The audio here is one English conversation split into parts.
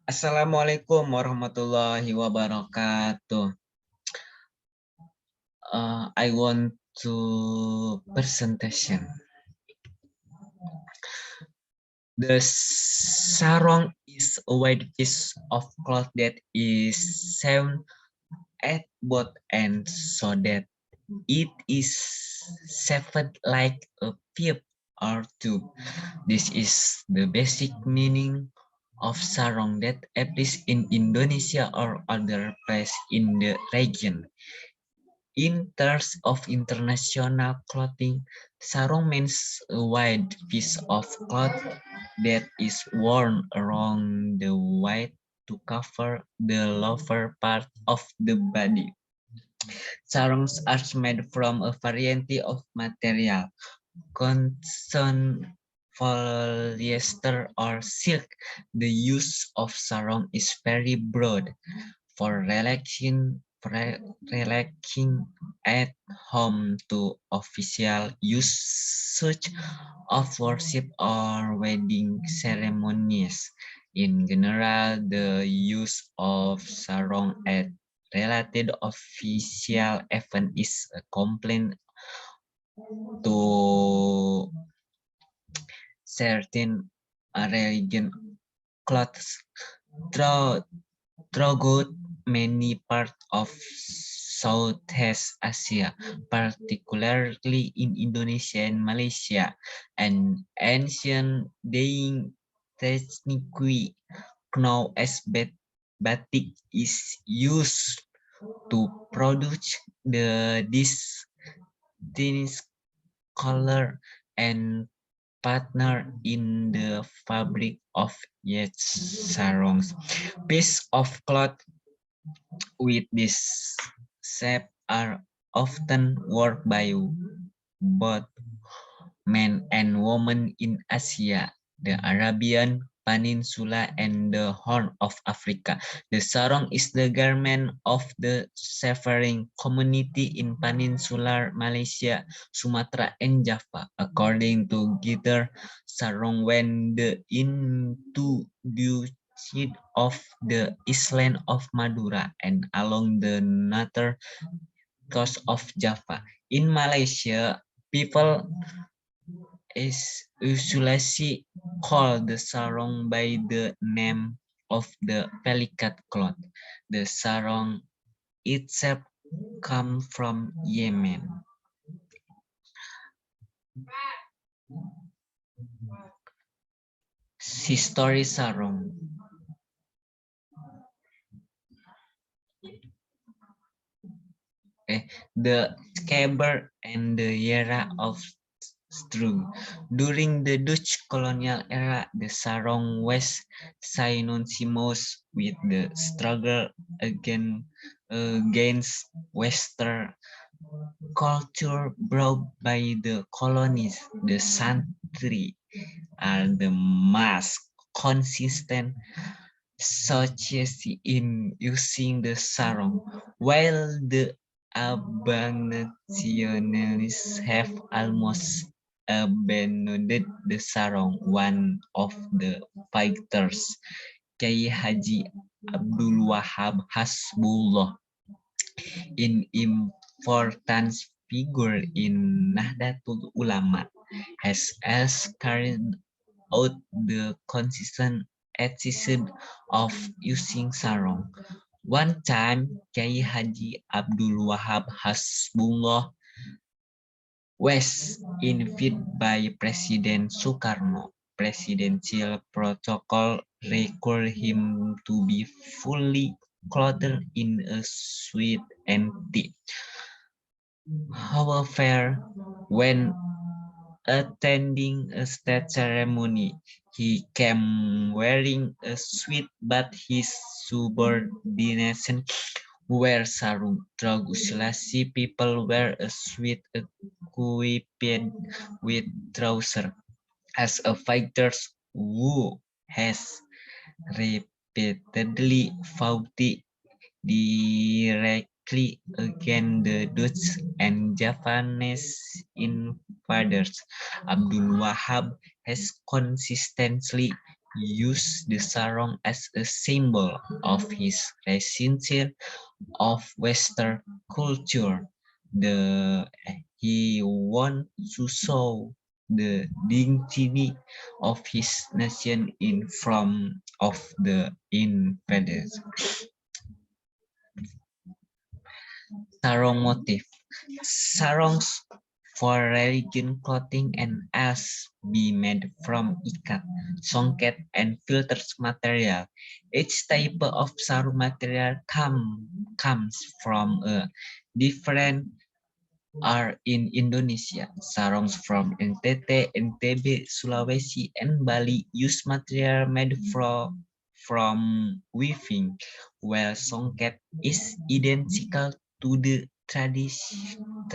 Assalamualaikum warahmatullahi wabarakatuh. I want to presentation. The sarong is a white piece of cloth that is sewn at both ends so that it is shaped like a pipe or tube. This is the basic meaning of sarong that applies in Indonesia or other places in the region. In terms of international clothing, sarong means a wide piece of cloth that is worn around the waist to cover the lower part of the body. Sarongs are made from a variety of material, cotton, polyester, or silk. The use of sarong is very broad for relaxing at home to official use such of worship or wedding ceremonies. In general, the use of sarong at related official event is a complaint to certain religion clothes throughout throughout many parts of Southeast Asia, particularly in Indonesia and Malaysia. An ancient dyeing technique known as batik is used to produce this color and partner in the fabric of yet sarongs. Piece of cloth with this shape are often worn by both men and women in Asia, the Arabian Peninsula, and the Horn of Africa. The sarong is the garment of the seafaring community in peninsular Malaysia, Sumatra, and Java. According to Gitter, sarong when the introduced of the island of Madura and along the northern coast of Java. In Malaysia, people is usually called the sarong by the name of the pelicat cloth. The sarong itself comes from Yemen. History sarong. The scabbard and the era of Strug. During the Dutch colonial era, the sarong was synonymous with the struggle against Western culture brought by the colonies. The santry are the most consistent society in using the sarong, while the Abang-nationalists have almost abandoned the sarong. One of the fighters, Kiai Haji Abdul Wahab Hasbullah, an important figure in Nahdlatul Ulama, has carried out the consistent attitude of using sarong. One time, Kiai Haji Abdul Wahab Hasbullah was invited by President Sukarno. Presidential protocol required him to be fully clothed in a suit and tie. However, when attending a state ceremony, he came wearing a suit, but his subordinates wear sarung. Traditionally, people wear a suit equipped with trousers. As a fighter who has repeatedly fought directly against the Dutch and Japanese invaders, Abdul Wahab has consistently used the sarong as a symbol of his recension of Western culture. He wanted to show the dignity of his nation in front of the invaders. Sarong motif. Sarongs for religion clothing and else be made from ikat, songket, and filters material. Each type of sarung material comes from a different are in Indonesia. Sarongs from NTT, NTB, Sulawesi, and Bali use material made from weaving, while songket is identical to the traditional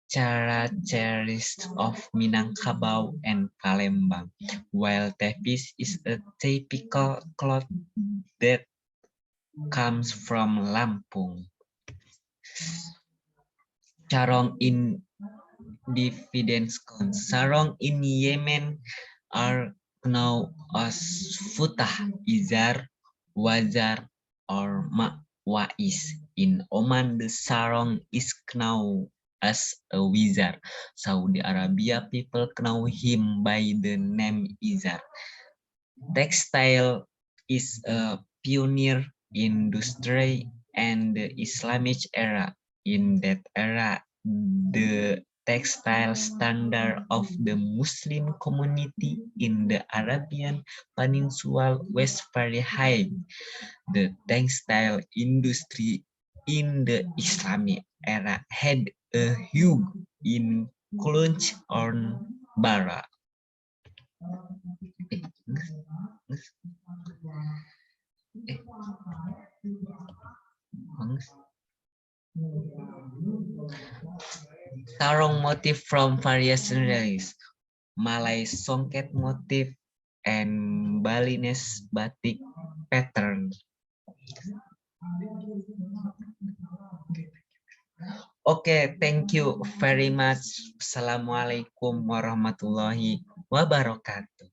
characteristics of Minangkabau and Palembang, while tepis is a typical cloth that comes from Lampung. Sarong in dividends counts. Sarong in Yemen are known as futah, izar, wazar, or ma'wais. In Oman, the sarong is known as a wizard. Saudi Arabia people know him by the name izar. Textile is a pioneer industry and the Islamic era. In that era, the textile standard of the Muslim community in the Arabian Peninsula was very high. The textile industry in the Islamic era had a huge influence on Bara. Sarong motif from various regions, Malay songket motif, and Balinese batik pattern. Okay, thank you very much. Assalamualaikum warahmatullahi wabarakatuh.